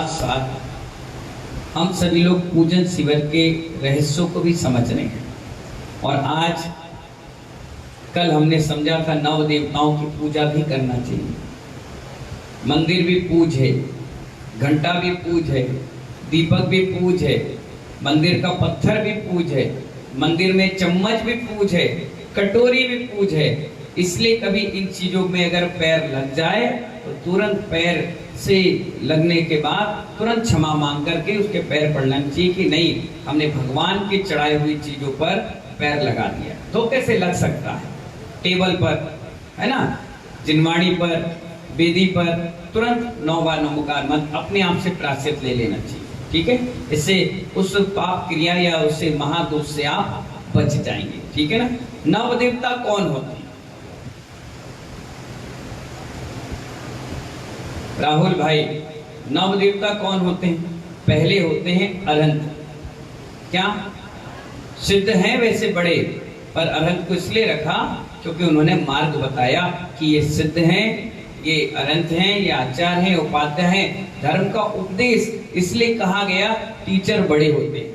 साथ हम सभी लोग पूजन शिविर के रहस्यों को भी समझ रहे हैं। और आज कल हमने समझा था नव देवताओं की पूजा भी करना चाहिए। मंदिर भी पूज है, घंटा भी पूज है, दीपक भी पूज है, मंदिर का पत्थर भी पूज है, मंदिर में चम्मच भी पूज है, कटोरी भी पूज है। इसलिए कभी इन चीजों में अगर पैर लग जाए तो तुरंत पैर से लगने के बाद तुरंत क्षमा मांग करके उसके पैर पड़ना चाहिए कि नहीं, हमने भगवान के चढ़ाई हुई चीजों पर पैर लगा दिया। धोखे से लग सकता है, टेबल पर है ना, जिनवाणी पर, वेदी पर तुरंत 9 बार नमोकार मत अपने आप से प्रायश्चित ले लेना चाहिए। ठीक है, इससे उस पाप क्रिया या उससे महादोष से आप बच जाएंगे। ठीक है ना। नव देवता कौन होते हैं? राहुल भाई, नव देवता कौन होते हैं? पहले होते हैं अरहंत। क्या सिद्ध हैं वैसे बड़े, पर अरहंत को इसलिए रखा क्योंकि उन्होंने मार्ग बताया कि ये सिद्ध हैं, ये अरहंत हैं, ये आचार्य हैं, उपाध्याय हैं। धर्म का उपदेश इसलिए कहा गया, टीचर बड़े होते हैं।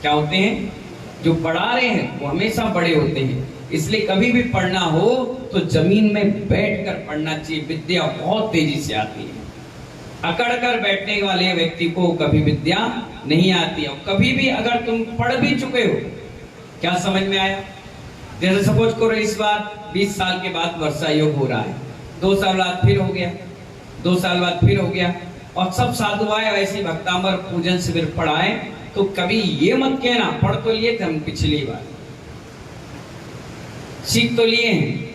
क्या होते हैं? जो पढ़ा रहे हैं वो हमेशा बड़े होते हैं। इसलिए कभी भी पढ़ना हो तो जमीन में बैठकर पढ़ना चाहिए। विद्या बहुत तेजी से आती है। अकड़ कर बैठने वाले व्यक्ति को कभी विद्या नहीं आती है। कभी भी अगर तुम पढ़ भी चुके हो, क्या समझ में आया? जैसे सपोज करो इस बार 20 साल के बाद वर्षा योग हो रहा है, 2 साल बाद फिर हो गया, 2 साल बाद फिर हो गया, और सब साधु आए वैसी भक्तामर पूजन शिविर पढ़ाए, तो कभी ये मत कहना पढ़ तो लिए थे हम पिछली बार, सीख तो लिए हैं,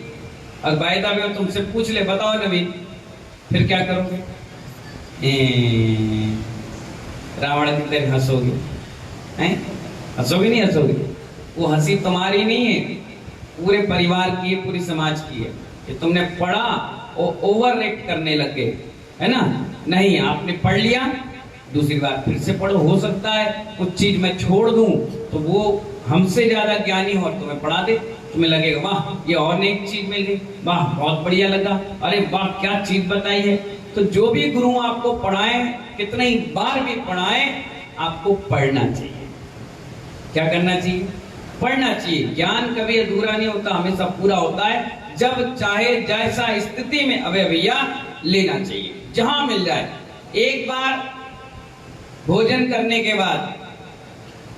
और वायदा में तुमसे पूछ ले, बताओ नवीन, फिर क्या करोगे? रावण की तरह हंसोगे? हैं? हंसोगे नहीं हंसोगे? वो हंसी तुम्हारी नहीं है, पूरे परिवार की है, पूरी समाज की है कि तुमने पढ़ा और ओवर रिएक्ट करने लग गए, है ना। नहीं, आपने पढ़ लिया, दूसरी बार फिर से पढ़ो। हो सकता है कुछ चीज मैं छोड़ दूं तो वो हमसे ज्यादा ज्ञानी हो और तुम्हें पढ़ा दे, तुम्हें लगेगा वाह ये और एक चीज मिल गई, वाह बहुत बढ़िया लगा, अरे वाह क्या चीज बताई है। तो जो भी गुरु आपको पढ़ाए, कितने ही बार भी पढ़ाए, आपको पढ़ना चाहिए। क्या करना चाहिए? पढ़ना चाहिए। ज्ञान कभी अधूरा नहीं होता, हमेशा पूरा होता है। जब चाहे जैसा स्थिति में अबे भैया लेना चाहिए, जहां मिल जाए। एक बार भोजन करने के बाद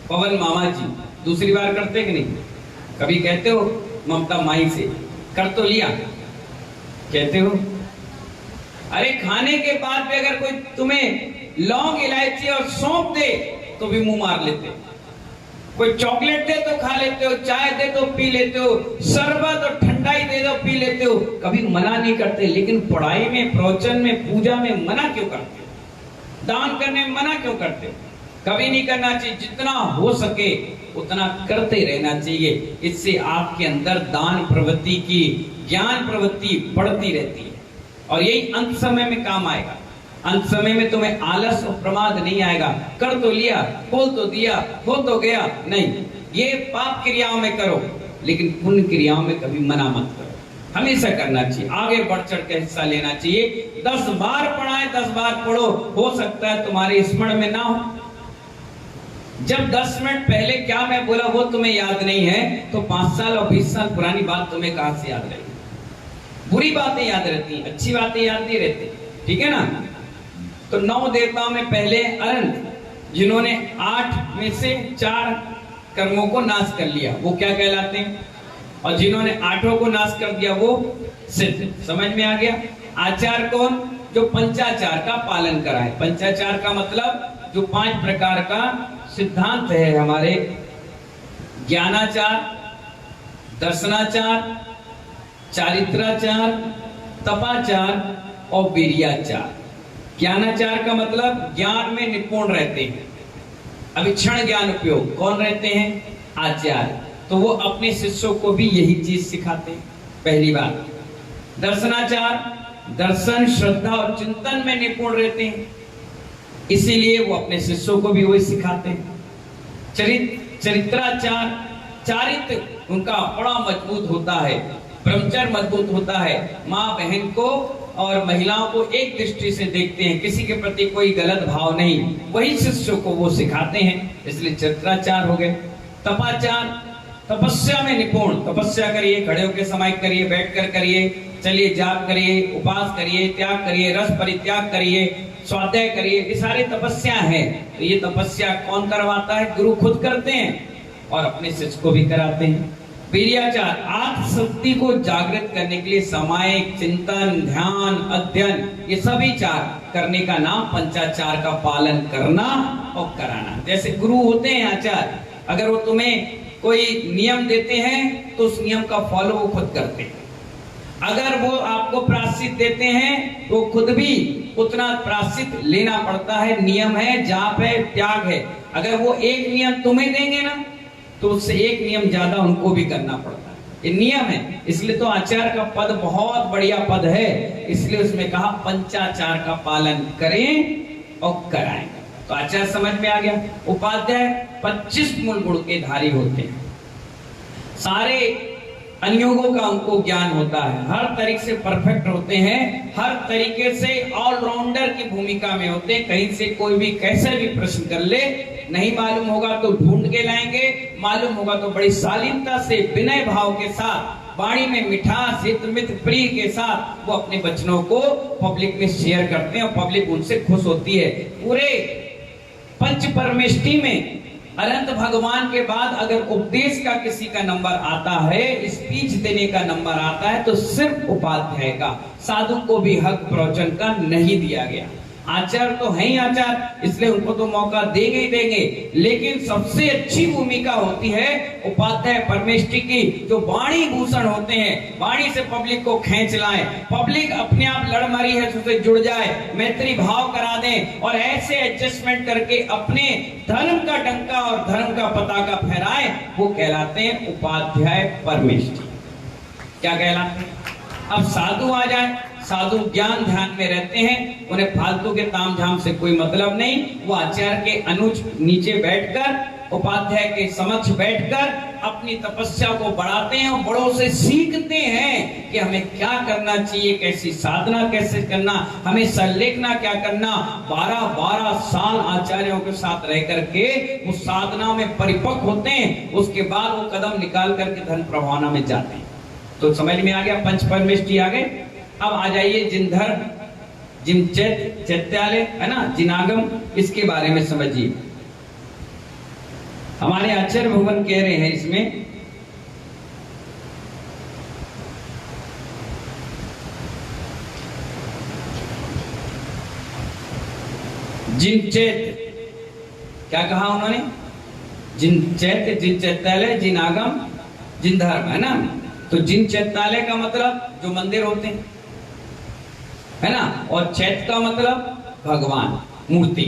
पवन मामा जी दूसरी बार करते कि नहीं? कभी कहते हो ममता माई से कर तो लिया, कहते हो? अरे खाने के बाद भी अगर कोई तुम्हें लौंग इलायची और सौंप दे तो भी मुंह मार लेते हो। कोई चॉकलेट दे तो खा लेते हो, चाय दे तो पी लेते हो, शरबत और ठंडाई दे दो पी लेते हो, कभी मना नहीं करते। लेकिन पढ़ाई में, प्रवचन में, पूजा में मना क्यों करते हो? दान करने में मना क्यों करते हो? कभी नहीं करना चाहिए। जितना हो सके उतना करते रहना चाहिए। इससे आपके अंदर दान प्रवृत्ति की, ज्ञान प्रवृत्ति बढ़ती रहती है, और यही अंत समय में काम आएगा। अंत समय में तुम्हें आलस और प्रमाद नहीं आएगा। कर तो लिया, खोल तो दिया, हो तो गया, नहीं। ये पाप क्रियाओं में करो, लेकिन पुण्य क्रियाओं में कभी मना मत करो। हमेशा करना चाहिए, आगे बढ़ चढ़ के हिस्सा लेना चाहिए। 10 बार पढ़ाए, 10 बार पढ़ो, हो सकता है तुम्हारे स्मरण में ना हो। जब 10 मिनट पहले क्या मैं बोला वो तुम्हें याद नहीं है, तो 5 साल और 20 साल पुरानी बात तुम्हें कहां से याद रहेगी? बुरी बातें याद रहती, अच्छी बातें याद नहीं रहती। ठीक है ना। तो 9 देवताओं में पहले अरहंत, जिन्होंने 8 में से 4 कर्मों को नाश कर लिया, वो क्या कहलाते हैं? और जिन्होंने 8 को नाश कर दिया वो सिद्ध। समझ में आ गया? आचार कौन? जो पंचाचार का पालन कराए। पंचाचार का मतलब जो 5 प्रकार का सिद्धांत है हमारे, ज्ञानाचार, दर्शनाचार, चारित्राचार, तपाचार और वीर्याचार। ज्ञानाचार का मतलब ज्ञान में निपुण रहते हैं, अविक्षण ज्ञान उपयोग। कौन रहते हैं? आचार्य। तो वो अपने शिष्यों को भी यही चीज सिखाते हैं। पहली बात। दर्शनाचार, दर्शन, श्रद्धा और चिंतन में निपुण रहते हैं, इसीलिए वो अपने शिष्यों को भी वही सिखाते हैं। चरित्राचार, चारित्र उनका बड़ा मजबूत होता है, ब्रह्मचर्य मजबूत होता है। माँ बहन को और महिलाओं को एक दृष्टि से देखते हैं, किसी के प्रति कोई गलत भाव नहीं, वही शिष्यों को वो सिखाते हैं। इसलिए चरित्राचार हो गए। तपाचार, तपस्या में निपुण, तपस्या करिए, खड़े होकर समाहित करिए, बैठकर करिए, चलिए जाप करिए, उपवास करिए, त्याग करिए, रस परित्याग करिए, स्वाध्याय करिए, ये सारे तपस्या है। तो ये तपस्या कौन करवाता है? गुरु खुद करते हैं और अपने शिष्य को भी कराते हैं। वीर्याचार, आत्मशक्ति को जागृत करने के लिए सामायिक चिंतन, ध्यान, अध्ययन, ये सभी चार करने का नाम पंचाचार का पालन करना और कराना। जैसे गुरु होते हैं आचार्य, अगर वो तुम्हें कोई नियम देते हैं तो उस नियम का फॉलो वो खुद करते हैं। अगर वो आपको प्रायश्चित देते हैं तो खुद भी उतना प्रायश्चित लेना पड़ता है। नियम है, जाप है, त्याग है। अगर वो एक नियम तुम्हें देंगे ना तो उससे एक नियम ज्यादा उनको भी करना पड़ता है। ये नियम है। इसलिए तो आचार्य का पद बहुत बढ़िया पद है, इसलिए उसमें कहा पंचाचार का पालन करें और कराएं। तो आचार्य समझ में आ गया। उपाध्याय 25 मूल गुण के धारी होते हैं, सारे अनुयोगों का उनको ज्ञान होता है, हर तरीके से परफेक्ट होते हैं, हर तरीके से ऑलराउंडर की भूमिका में होते हैं। कहीं से कोई भी कैसे भी प्रश्न कर ले, नहीं मालूम होगा तो ढूंढ के लाएंगे, मालूम होगा तो बड़ी शालीनता से, विनय भाव के साथ, वाणी में मिठास, हित मित प्रिय के साथ वो अपने वचनों को पब्लिक में शेयर करते हैं और पब्लिक उनसे खुश होती है। पूरे पंच परमेष्टि में अनंत भगवान के बाद अगर उपदेश का किसी का नंबर आता है, स्पीच देने का नंबर आता है, तो सिर्फ उपाध्याय का। साधु को भी हक प्रवचन का नहीं दिया गया। आचार्य तो है ही आचार्य, इसलिए उनको तो मौका देंगे ही देंगे, लेकिन सबसे अच्छी भूमिका होती है उपाध्याय परमेष्टि की, जो वाणी भूषण होते हैं, वाणी से पब्लिक को खींच लाए, पब्लिक अपने आप लड़मरी है उससे जुड़ जाए, मैत्री भाव करा दें और ऐसे एडजस्टमेंट करके अपने धर्म का डंका और धर्म का पताका फहराए, वो कहलाते हैं उपाध्याय परमेष्टि। क्या कहलाते हैं? अब साधु आ जाए, साधु ज्ञान ध्यान में रहते हैं, उन्हें फालतू के ताम झाम से कोई मतलब नहीं। वो आचार्य के अनुज नीचे बैठकर, उपाध्याय के समक्ष बैठकर अपनी तपस्या को बढ़ाते हैं और बड़ों से सीखते हैं कि हमें क्या करना चाहिए, कैसी साधना कैसे करना, हमें संलेखना क्या करना। 12-12 साल आचार्यों के साथ रह करके उस साधना में परिपक्व होते हैं, उसके बाद वो कदम निकाल करके धन प्रभावना में जाते हैं। तो समझ में आ गया, पंच परमेष्टि आ गए। अब आ जाइए जिनधर्म, जिनचैत, चैत्यालय है ना, जिनागम, इसके बारे में समझिए। हमारे आचार्य भगवान कह रहे हैं इसमें, जिनचैत, क्या कहा उन्होंने? जिनचैत, जिनचैत्यालय, जिनागम, जिनधर्म, है ना। तो जिन चैत्यालय का मतलब जो मंदिर होते हैं, है ना, और चैत का मतलब भगवान मूर्ति।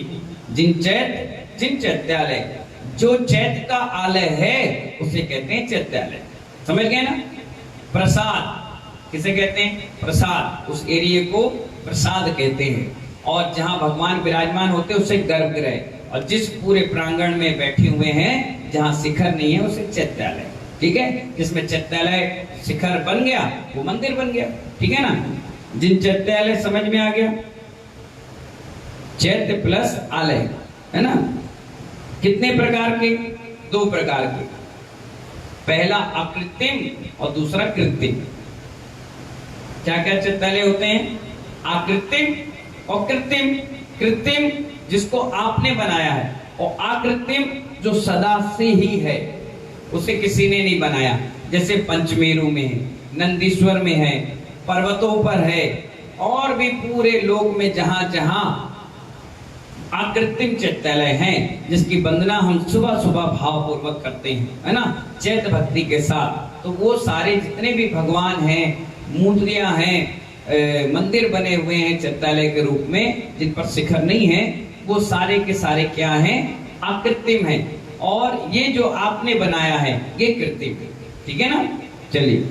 जिन चैत, जिन चैत्यालय, जो चैत का आलय है उसे कहते हैं चैत्यालय। समझ गए ना। प्रसाद किसे कहते हैं? प्रसाद, उस एरिया को प्रसाद कहते हैं। और जहां भगवान विराजमान होते हैं उसे गर्भगृह, और जिस पूरे प्रांगण में बैठे हुए हैं जहां शिखर नहीं है उसे चैत्यालय। ठीक है, जिसमें चैत्यालय शिखर बन गया वो मंदिर बन गया। ठीक है ना। जिन चैत्यालय समझ में आ गया, चैत्य प्लस आलय, है ना। कितने प्रकार के? 2 प्रकार के, पहला अकृत्रिम और दूसरा कृत्रिम। क्या क्या चैत्यालय होते हैं? आकृत्रिम और कृत्रिम। कृत्रिम जिसको आपने बनाया है, और आकृत्रिम जो सदा से ही है, उसे किसी ने नहीं बनाया। जैसे पंचमेरु में है, नंदीश्वर में है, पर्वतों पर है, और भी पूरे लोक में जहां जहां आकृत्रिम चैत्यालय हैं, जिसकी वंदना हम सुबह सुबह भावपूर्वक करते हैं, है ना, चैत भक्ति के साथ। तो वो सारे जितने भी भगवान हैं, मूर्तियां हैं, मंदिर बने हुए हैं चैत्यालय के रूप में, जिन पर शिखर नहीं है, वो सारे के सारे क्या हैं? आकृत्रिम है। और ये जो आपने बनाया है ये कृत्रिम। ठीक है ना। चलिए,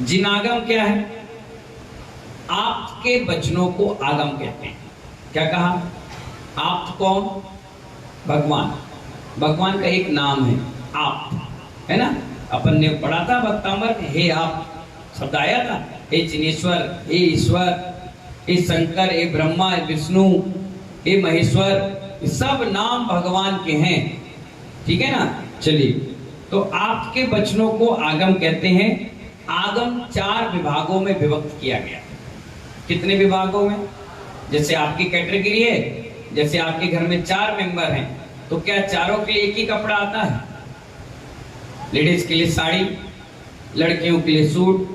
जिनागम क्या है? आपके वचनों को आगम कहते हैं। क्या कहा? आप कौन? भगवान। भगवान का एक नाम है आप, है ना। अपन ने पढ़ा था भक्तामृत, हे आप शब्द आया था, हे जिनेश्वर, हे ईश्वर, हे शंकर, हे ब्रह्मा, हे विष्णु, हे महेश्वर, ये सब नाम भगवान के हैं। ठीक है ना। चलिए, तो आपके वचनों को आगम कहते हैं। आगम 4 विभागों में विभक्त किया गया। कितने विभागों में? जैसे आपकी कैटेगरी है, जैसे आपके घर में 4 मेंबर हैं, तो क्या चारों के लिए एक ही कपड़ा आता है? लेडीज के लिए साड़ी, लड़कियों के लिए सूट,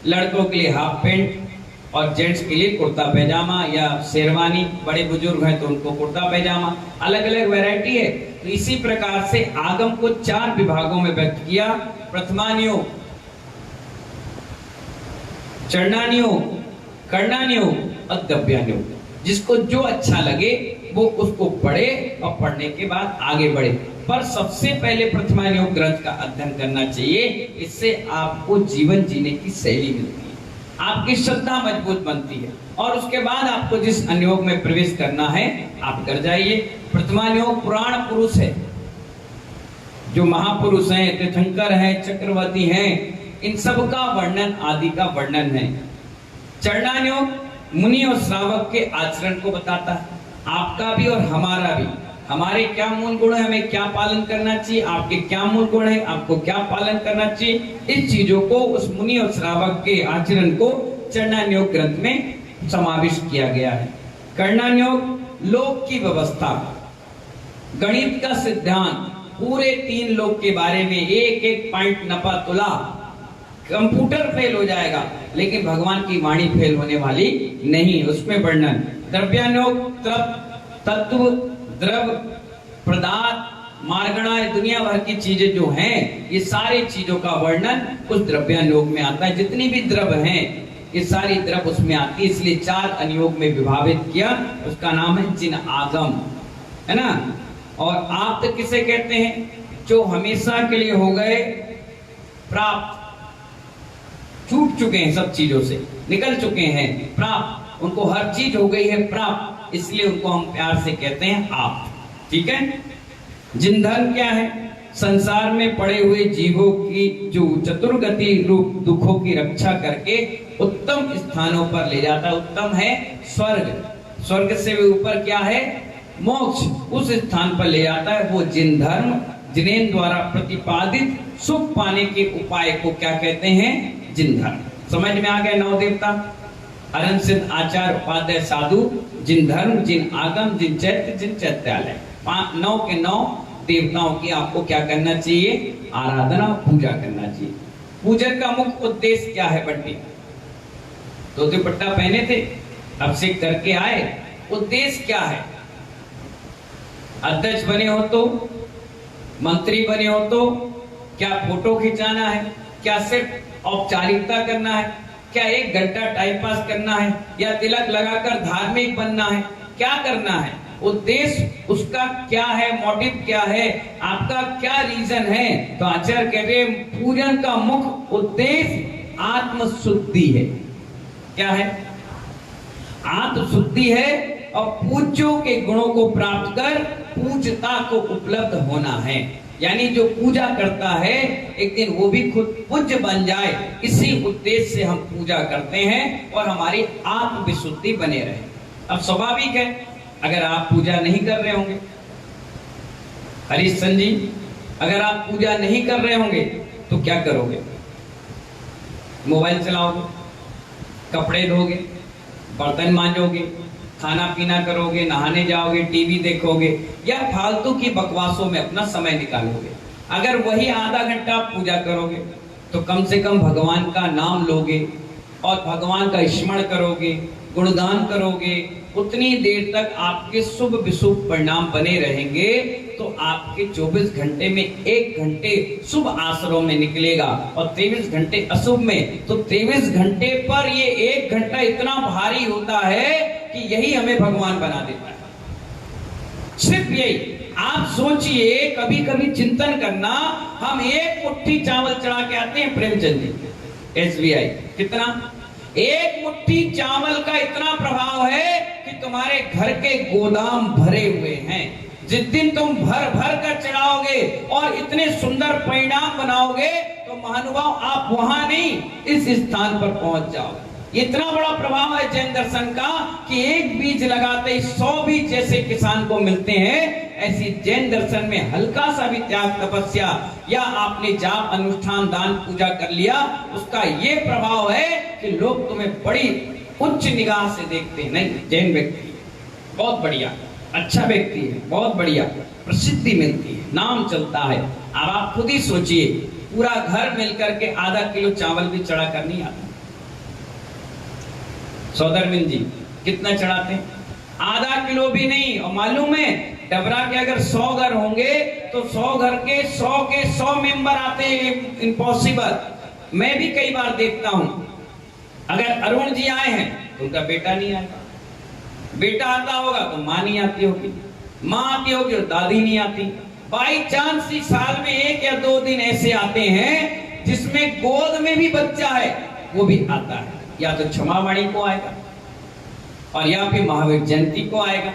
लड़कों के लिए हाफ पैंट और जेंट्स के लिए कुर्ता पैजामा या शेरवानी। बड़े बुजुर्ग हैं तो उनको कुर्ता पैजामा, अलग अलग वैरायटी है। तो इसी प्रकार से आगम को 4 विभागों में व्यक्त किया। प्रथमान्योग, चरणान्योग, कर्णान्योग और द्रव्यान्योग। जिसको जो अच्छा लगे वो उसको पढ़े और पढ़ने के बाद आगे बढ़े। पर सबसे पहले प्रथमान्योग ग्रंथ का अध्ययन करना चाहिए। इससे आपको जीवन जीने की शैली मिलती है, आपकी श्रद्धा मजबूत बनती है, और उसके बाद आपको जिस अन्योग में प्रवेश करना है आप कर जाइए। प्रथमान्योग पुराण पुरुष है, जो महापुरुष हैं, तीर्थंकर हैं, चक्रवर्ती हैं, इन सब का वर्णन आदि का वर्णन है। चरणान्योग मुनि और श्रावक के आचरण को बताता है, आपका भी और हमारा भी। हमारे क्या मूल गुण है, हमें क्या पालन करना चाहिए, आपके क्या मूल गुण है, आपको क्या पालन करना चाहिए। इस चीजों को, उस मुनि और श्रावक के आचरण को चरणान्योग ग्रंथ में समाविष्ट किया गया है। कर्णान्योग लोक की व्यवस्था, गणित का सिद्धांत, पूरे 3 लोक के बारे में एक एक पॉइंट नपा तुला। कंप्यूटर फेल हो जाएगा लेकिन भगवान की वाणी फेल होने वाली नहीं, उसमें वर्णन। द्रव्यान्योग तत्व, द्रव, पदार्थ, मार्गणा, दुनिया भर की चीजें जो हैं, ये सारी चीजों का वर्णन उस द्रव्यान्योग में आता है। जितनी भी द्रव हैं ये सारी द्रव उसमें आती है, इसलिए 4 अनुयोग में विभाजित किया। उसका नाम है जिन आगम, है ना। और आप्त किसे कहते हैं? जो हमेशा के लिए हो गए प्राप्त, छूट चुके हैं, सब चीजों से निकल चुके हैं, प्राप्त, उनको हर चीज हो गई है प्राप्त, इसलिए उनको हम प्यार से कहते हैं आप। ठीक है। जिनधन क्या है? संसार में पड़े हुए जीवों की जो चतुर्गति रूप दुखों की रक्षा करके उत्तम स्थानों पर ले जाता। उत्तम है स्वर्ग, स्वर्ग से भी ऊपर क्या है? मोक्ष, उस स्थान पर ले जाता है। वो जिन धर्म, जिनेन द्वारा प्रतिपादित सुख पाने के उपाय को क्या कहते हैं? जिन धर्म। समझ में आ गया? 9 देवता, अरन सिद्ध आचार्य उपाध्याय साधु, जिन धर्म, जिन आगम, जिन चैत्य, जिन चैत्यालय, 9 के 9 देवताओं की आपको क्या करना चाहिए? आराधना, पूजा करना चाहिए। पूजन का मुख्य उद्देश्य क्या है? बंटी तो दुपट्टा पहने थे, अभिषेक करके आए, उद्देश्य क्या है? अध्यक्ष बने हो तो, मंत्री बने हो तो, क्या फोटो खिंचाना है? क्या सिर्फ औपचारिकता करना है? क्या 1 घंटा टाइम पास करना है? या तिलक लगाकर धार्मिक बनना है? क्या करना है? उद्देश्य उसका क्या है? मोटिव क्या है? आपका क्या रीजन है? तो आचार्य कहते हैं पूजन का मुख्य उद्देश्य आत्मशुद्धि है। क्या है? आत्मशुद्धि है और पूज्यों के गुणों को प्राप्त कर पूज्यता को उपलब्ध होना है। यानी जो पूजा करता है एक दिन वो भी खुद पूज्य बन जाए, इसी उद्देश्य से हम पूजा करते हैं और हमारी आत्मविशुद्धि बने रहे। अब स्वाभाविक है अगर आप पूजा नहीं कर रहे होंगे, हरीशन जी, अगर आप पूजा नहीं कर रहे होंगे तो क्या करोगे? मोबाइल चलाओगे, कपड़े धोगे, बर्तन मांजोगे, खाना पीना करोगे, नहाने जाओगे, टीवी देखोगे, या फालतू की बकवासों में अपना समय निकालोगे। अगर वही आधा घंटा आप पूजा करोगे तो कम से कम भगवान का नाम लोगे और भगवान का स्मरण करोगे, गुणगान करोगे, उतनी देर तक आपके शुभ विशुभ परिणाम बने रहेंगे। तो आपके 24 घंटे में 1 घंटे शुभ आश्रम में निकलेगा और 23 घंटे अशुभ में। तो 23 घंटे पर ये 1 घंटा इतना भारी होता है कि यही हमें भगवान बना देता है। सिर्फ यही आप सोचिए, कभी कभी चिंतन करना, हम 1 मुट्ठी चावल चढ़ा के आते हैं प्रेमचंद जी SBI, कितना? 1 मुट्ठी चावल का इतना प्रभाव है कि तुम्हारे घर के गोदाम भरे हुए हैं। जिस दिन तुम भर भर कर चढ़ाओगे और इतने सुंदर परिणाम बनाओगे तो महानुभाव आप वहां नहीं इस स्थान पर पहुंच जाओगे। इतना बड़ा प्रभाव है जैन दर्शन का कि एक बीज लगाते ही 100 बीज जैसे किसान को मिलते हैं। ऐसी जैन दर्शन में हल्का सा भी त्याग, तपस्या या आपने जाप, अनुष्ठान, दान, पूजा कर लिया, उसका ये प्रभाव है कि लोग तुम्हें बड़ी उच्च निगाह से देखते हैं। नहीं, जैन व्यक्ति बहुत बढ़िया, अच्छा व्यक्ति है, बहुत बढ़िया, प्रसिद्धि मिलती है, नाम चलता है। अब आप खुद ही सोचिए, पूरा घर मिलकर के आधा किलो चावल भी चढ़ा कर नहीं आता। सौदरमिन जी कितना चढ़ाते हैं? आधा किलो भी नहीं। और मालूम है, डबरा के अगर 100 घर होंगे तो 100 घर के 100 मेंबर आते हैं। इम्पॉसिबल। मैं भी कई बार देखता हूं, अगर अरुण जी आए हैं तो उनका बेटा नहीं आएगा, बेटा आता होगा तो माँ नहीं आती होगी, माँ आती होगी और दादी नहीं आती। बाई चांस ही साल में 1 या 2 दिन ऐसे आते हैं जिसमें गोद में भी बच्चा है, वो भी आता है। या तो क्षमावाणी को आएगा, और या फिर महावीर जयंती को आएगा,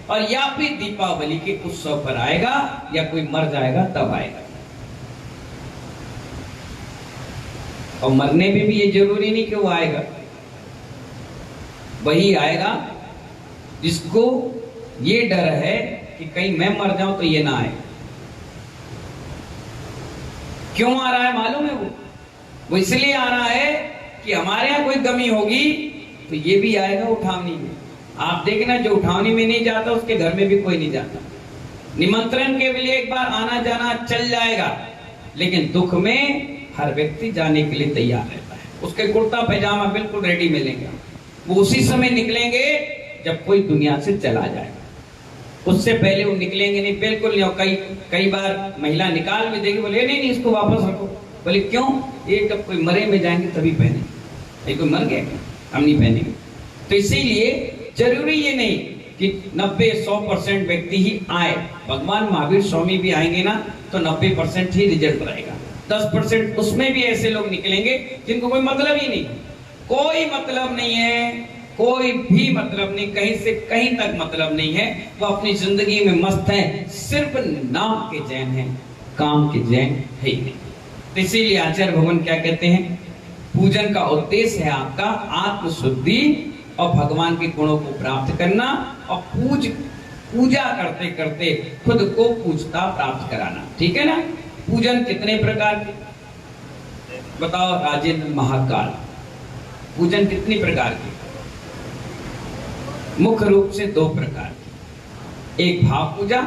और या फिर दीपावली के उत्सव पर आएगा, या कोई मर जाएगा तब आएगा। और मरने में भी ये जरूरी नहीं कि वो आएगा, वही आएगा जिसको ये डर है कि कहीं मैं मर जाऊं तो ये ना आए। क्यों आ रहा है मालूम है? वो इसलिए आ रहा है कि हमारे यहां कोई कमी होगी तो ये भी आएगा उठावनी में। आप देखना, जो उठावनी में नहीं जाता उसके घर में भी कोई नहीं जाता। निमंत्रण के लिए एक बार आना जाना चल जाएगा, लेकिन दुख में हर व्यक्ति जाने के लिए तैयार रहता है। उसके कुर्ता पैजामा बिल्कुल रेडी मिलेंगे, वो उसी समय निकलेंगे जब कोई दुनिया से चला जाएगा। उससे पहले वो निकलेंगे नहीं, बिल्कुल नहीं। कई बार महिला निकाल भी देगी, बोले नहीं इसको वापस रखो। बोले क्यों? ये जब कोई मरे में जाएंगे तभी पहने, कोई मर गया क्या, हम नहीं पहनेंगे। तो इसीलिए जरूरी ये नहीं कि 90-100% व्यक्ति ही आए। भगवान महावीर स्वामी भी आएंगे ना तो 90% ही रिजल्ट रहेगा। 10% उसमें भी ऐसे लोग निकलेंगे जिनको कोई मतलब ही नहीं, कोई मतलब नहीं है, कोई भी मतलब नहीं, कहीं से कहीं तक मतलब नहीं है। वो अपनी जिंदगी में मस्त है, सिर्फ नाम के जैन हैं, काम के जैन है ही नहीं। तो इसीलिए आचार्य भगवान क्या कहते हैं? पूजन का उद्देश्य है आपका आत्मशुद्धि और भगवान के गुणों को प्राप्त करना, और पूजा करते करते खुद को पूजता प्राप्त कराना। ठीक है ना? पूजन कितने प्रकार के बताओ राजेंद्र महाकाल? पूजन कितनी प्रकार के? मुख्य रूप से 2 प्रकार के, एक भाव पूजा,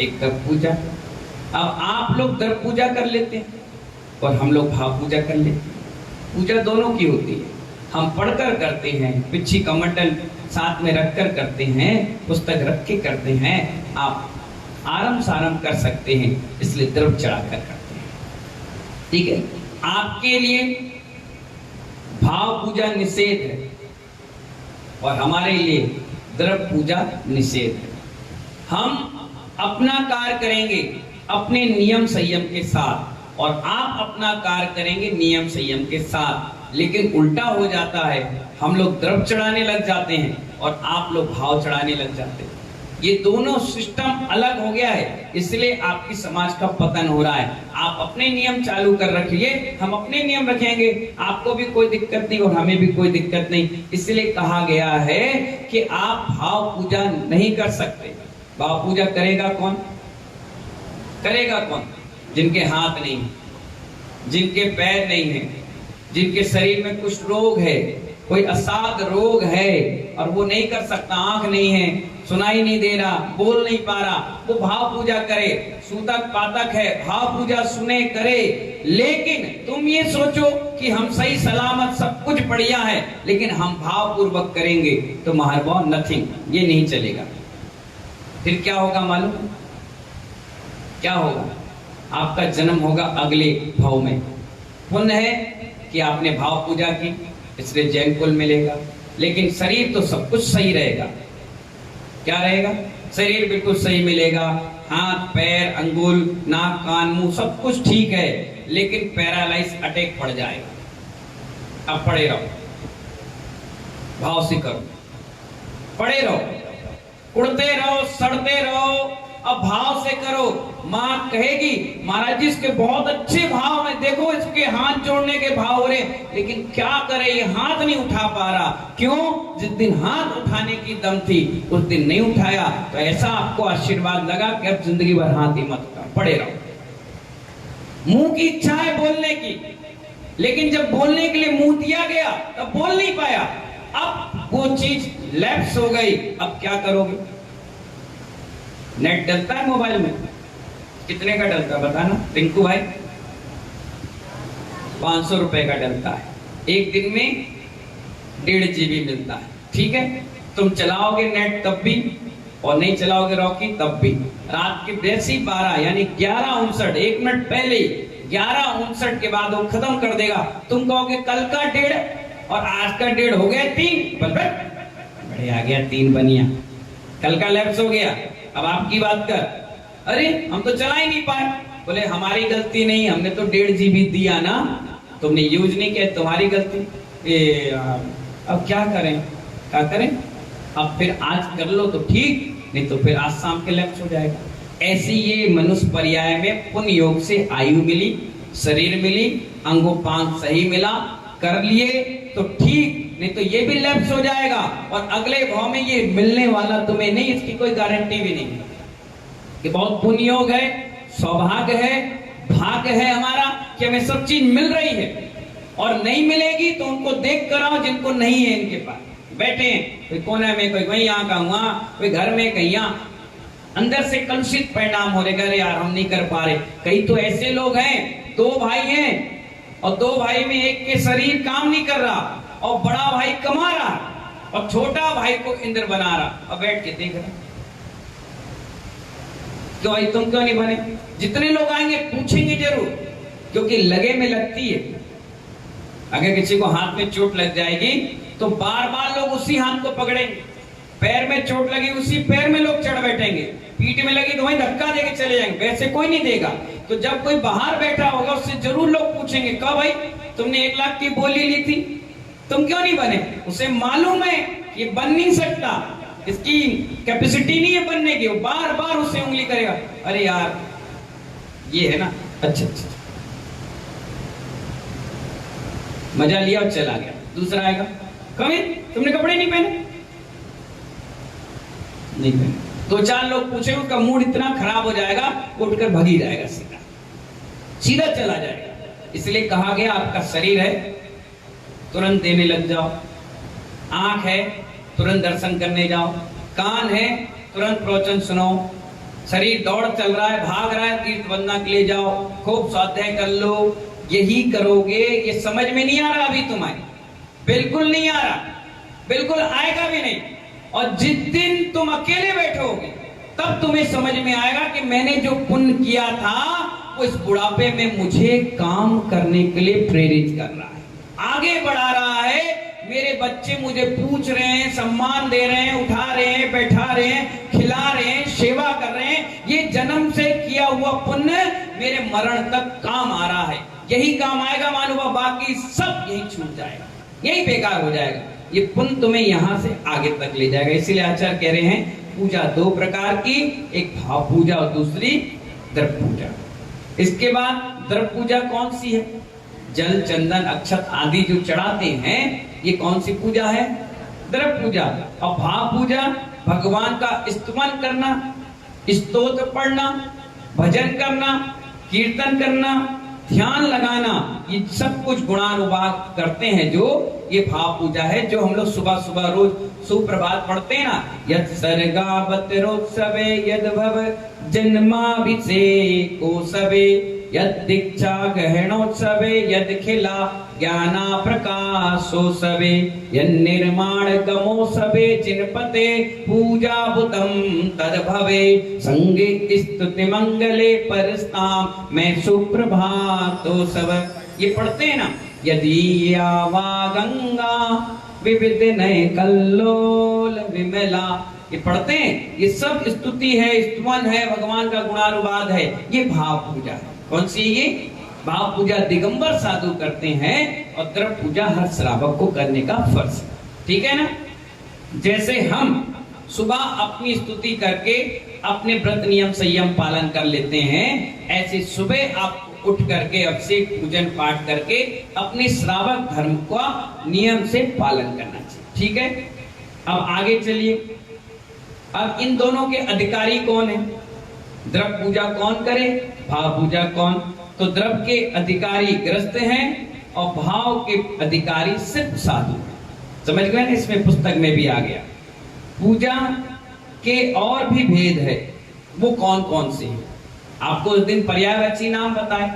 एक द्रव्य पूजा। अब आप लोग द्रव्य पूजा कर लेते हैं और हम लोग भाव पूजा कर लेते हैं। पूजा दोनों की होती है। हम पढ़कर करते हैं, पिच्छी कमंडल साथ में रखकर करते हैं, पुस्तक रख के करते हैं। आप आरम सारम कर सकते हैं, इसलिए द्रव्य चढ़ाकर करते हैं। ठीक है? आपके लिए भाव पूजा निषेध है और हमारे लिए द्रव्य पूजा निषेध है। हम अपना कार्य करेंगे अपने नियम संयम के साथ, और आप अपना कार्य करेंगे नियम संयम के साथ। लेकिन उल्टा हो जाता है, हम लोग द्रव्य चढ़ाने लग जाते हैं और आप लोग भाव चढ़ाने लग जाते हैं। ये दोनों सिस्टम अलग हो गया है, इसलिए आपकी समाज का पतन हो रहा है। आप अपने नियम चालू कर रखिए, हम अपने नियम रखेंगे, आपको भी कोई दिक्कत नहीं और हमें भी कोई दिक्कत नहीं। इसलिए कहा गया है कि आप भाव पूजा नहीं कर सकते। भाव पूजा करेगा कौन? करेगा कौन? जिनके हाथ नहीं, जिनके पैर नहीं है, जिनके शरीर में कुछ रोग है, कोई असाध रोग है और वो नहीं कर सकता, आंख नहीं है, सुनाई नहीं दे रहा, बोल नहीं पा रहा, वो भाव पूजा करे। सूतक पातक है, भाव पूजा सुने करे। लेकिन तुम ये सोचो कि हम सही सलामत सब कुछ बढ़िया है, लेकिन हम भाव पूर्वक करेंगे तो महानुभाव नथिंग, ये नहीं चलेगा। फिर क्या होगा मालूम? क्या होगा? आपका जन्म होगा अगले भाव में। पुण्य है कि आपने भाव पूजा की, इसलिए जैन कुल मिलेगा। लेकिन शरीर तो सब कुछ सही रहेगा। क्या रहेगा? शरीर बिल्कुल सही मिलेगा, हाथ पैर अंगुल नाक कान मुंह सब कुछ ठीक है, लेकिन पैरालाइज अटैक पड़ जाएगा। अब पड़े रहो, भाव से करो, पड़े रहो, उड़ते रहो, सड़ते रहो, अब भाव से करो। माँ कहेगी महाराज जी इसके बहुत अच्छे भाव हैं, देखो इसके हाथ जोड़ने के भाव हो रहे, लेकिन क्या करे ये हाथ नहीं उठा पा रहा। क्यों? जिस दिन हाथ उठाने की दम थी उस दिन नहीं उठाया, तो ऐसा आपको आशीर्वाद लगा कि अब जिंदगी भर हाथ ही मत उठा, पड़े रहो। मुंह की इच्छा है बोलने की, लेकिन जब बोलने के लिए मुंह दिया गया तब बोल नहीं पाया। अब वो चीज लैप्स हो गई, अब क्या करोगे? नेट डलता है मोबाइल में? कितने का डलता है बताना रिंकू भाई? 500 रुपए का डलता है। एक दिन में 1.5 GB मिलता है। ठीक है, तुम चलाओगे नेट तब भी और नहीं चलाओगे रॉकी तब भी। रात के वैसे 12 यानी 11:59, 1 मिनट पहले 11:59 के बाद वो खत्म कर देगा। तुम कहोगे कल का 1.5 और आज का 1.5 हो गया 3, बड़े आ गया 3 बनिया, कल का लैप्स हो गया। अब आपकी बात कर, अरे हम तो चला ही नहीं पाए। बोले हमारी गलती नहीं, हमने तो 1.5 GB दिया ना, तुमने यूज नहीं किया, तुम्हारी गलती। अब क्या करें, क्या करें? अब फिर आज कर लो तो ठीक, नहीं तो फिर आज शाम के लैप्स हो जाएगा। ऐसी ये मनुष्य पर्याय में पुण्य योग से आयु मिली, शरीर मिली, अंगोपांग सही मिला, कर लिए तो ठीक, नहीं तो ये भी लैप्स हो जाएगा और अगले भाव में ये मिलने वाला तुम्हें नहीं, इसकी कोई गारंटी भी नहीं कि बहुत पुण्य योग है, सौभाग्य है, भाग्य है हमारा कि हमें सब चीज मिल रही है। और नहीं मिलेगी तो उनको देख कर आओ जिनको नहीं है, इनके पास बैठे हैं, कोई कोने में, कोई वहीं यहाँ का वहां, कोई घर में, कहीं यहाँ, अंदर से कलुषित परिणाम हो रहे, अरे यार हम नहीं कर पा रहे। कई तो ऐसे लोग हैं, 2 भाई हैं और 2 भाई में एक के शरीर काम नहीं कर रहा और बड़ा भाई कमा रहा और छोटा भाई को इंद्र बना रहा और बैठ के देख रहा। क्यों भाई तुम क्यों नहीं बने? जितने लोग आएंगे पूछेंगे जरूर, क्योंकि लगे में लगती है। अगर किसी को हाथ में चोट लग जाएगी तो बार बार लोग उसी हाथ को पकड़ेंगे। पैर में चोट लगी उसी पैर में लोग चढ़ बैठेंगे, पीठ में लगी तो वहीं धक्का देके चले जाएंगे, वैसे कोई नहीं देगा। तो जब कोई बाहर बैठा होगा उससे जरूर लोग पूछेंगे, कब भाई तुमने 1 लाख की बोली ली थी, तुम क्यों नहीं बने? उसे मालूम है ये बन नहीं सकता, इसकी कैपेसिटी नहीं है बनने की, वो बार बार उसे उंगली करेगा, अरे यार ये है ना, अच्छा अच्छा मजा लिया और चला गया। दूसरा आएगा, कभी तुमने कपड़े नहीं पहने? नहीं पहने। 2-4 लोग पूछेंगे, उसका मूड इतना खराब हो जाएगा उठकर भगी जाएगा, सीधा सीधा चला जाएगा। इसलिए कहा गया आपका शरीर है तुरंत देने लग जाओ, आंख है तुरंत दर्शन करने जाओ, कान है तुरंत प्रवचन सुनो, शरीर दौड़ चल रहा है, भाग रहा है, तीर्थ बंदना के लिए जाओ, खूब स्वाध्याय कर लो। यही करोगे, ये समझ में नहीं आ रहा अभी तुम्हारे, बिल्कुल नहीं आ रहा, बिल्कुल आएगा भी नहीं। और जिस दिन तुम अकेले बैठोगे तब तुम्हें समझ में आएगा कि मैंने जो पुण्य किया था वो इस बुढ़ापे में मुझे काम करने के लिए प्रेरित कर रहा है, आगे बढ़ा रहा है। मेरे बच्चे मुझे पूछ रहे हैं, सम्मान दे रहे हैं, उठा रहे हैं, बैठा रहे हैं, खिला रहे हैं, सेवा कर रहे हैं। ये जन्म से किया हुआ पुण्य मेरे मरण तक काम आ रहा है। यही काम आएगा मानो, बाकी सब यही छूट जाएगा, यही बेकार हो जाएगा। ये पुण्य तुम्हें यहाँ से आगे तक ले जाएगा। इसीलिए आचार्य कह रहे हैं पूजा 2 प्रकार की, एक भाव पूजा और दूसरी द्रव्य पूजा। इसके बाद द्रव्य पूजा कौन सी है? जल, चंदन, अक्षत आदि जो चढ़ाते हैं, ये कौन सी पूजा है? द्रव्य पूजा। और भाव पूजा भगवान का स्तुति करना, स्तोत्र पढ़ना, भजन करना, कीर्तन करना, ध्यान लगाना, ये सब कुछ गुणानुवाद करते हैं, जो ये भाव पूजा है, जो हम लोग सुबह सुबह रोज सुप्रभात पढ़ते हैं ना, यद सर्गावतरोत्सवे यद भव जन्माभिषेकोत्सवे यद दीक्षा ग्रहणोत्सवे यद खिला ज्ञाना प्रकाशोत्सवे यद निर्माण गमोत्सवे जिनपते पूजा बुतम तद भवे संगीत स्तुति मंगले परस्ताम मैं सुप्रभातोत्सव। ये पढ़ते हैं ना, यदि आवा गंगा विविध नय कल्लोल विमला, ये पढ़ते हैं। ये सब स्तुति है, स्तुवन है, भगवान का गुणानुवाद है। ये भाव पूजा है। कौन सी? ये भाव पूजा दिगंबर साधु करते हैं और द्रव्य पूजा हर श्रावक को करने का फर्ज है। ठीक है ना? जैसे हम सुबह अपनी स्तुति करके अपने व्रत नियम संयम पालन कर लेते हैं, ऐसे सुबह आप उठ करके अभिषेक पूजन पाठ करके अपने श्रावक धर्म का नियम से पालन करना चाहिए। ठीक है, अब आगे चलिए। अब इन दोनों के अधिकारी कौन है? द्रव्य पूजा कौन करे, भाव पूजा कौन? तो द्रव्य के अधिकारी गृहस्थ हैं और भाव के अधिकारी सिर्फ साधु। समझ गए ना, इसमें पुस्तक में भी आ गया। पूजा के और भी भेद है, वो कौन कौन से हैं? आपको उस दिन पर्यायवाची नाम बताए,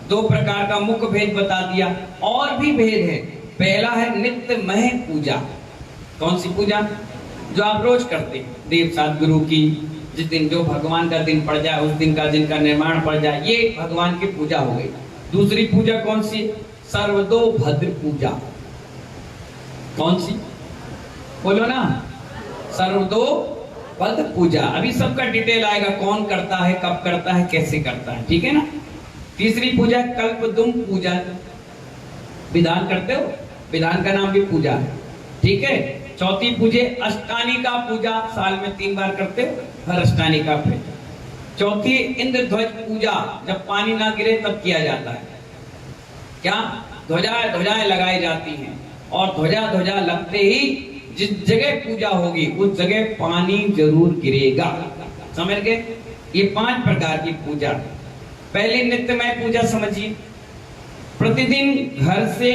2 प्रकार का मुख्य भेद बता दिया। और भी भेद है। पहला है नित्यमय पूजा। कौन सी पूजा? जो आप रोज करते हैं, देव सदगुरु की, जिस दिन जो भगवान का दिन पड़ जाए, उस दिन का जिनका निर्माण पड़ जाए, ये भगवान की पूजा हो गई। दूसरी पूजा कौन सी? सर्वदो भद्र पूजा। कौन सी? बोलो ना, सर्वदो भद्र पूजा। अभी सबका डिटेल आएगा, कौन करता है, कब करता है, कैसे करता है। ठीक है ना। तीसरी पूजा कल्पद्रुम पूजा। विधान करते हो, विधान का नाम भी पूजा है। ठीक है। चौथी पूजे अष्टानिका पूजा, साल में 3 बार करते हो, हर अष्टानिका पे। चौथी इंद्रध्वज पूजा, जब पानी ना गिरे तब किया जाता है। क्या? ध्वजाएं लगाई जाती हैं, और ध्वजा लगते ही जिस जगह पूजा होगी उस जगह पानी जरूर गिरेगा। समझ गए? ये 5 प्रकार की पूजा। पहली नित्यमय पूजा समझिए। प्रतिदिन घर से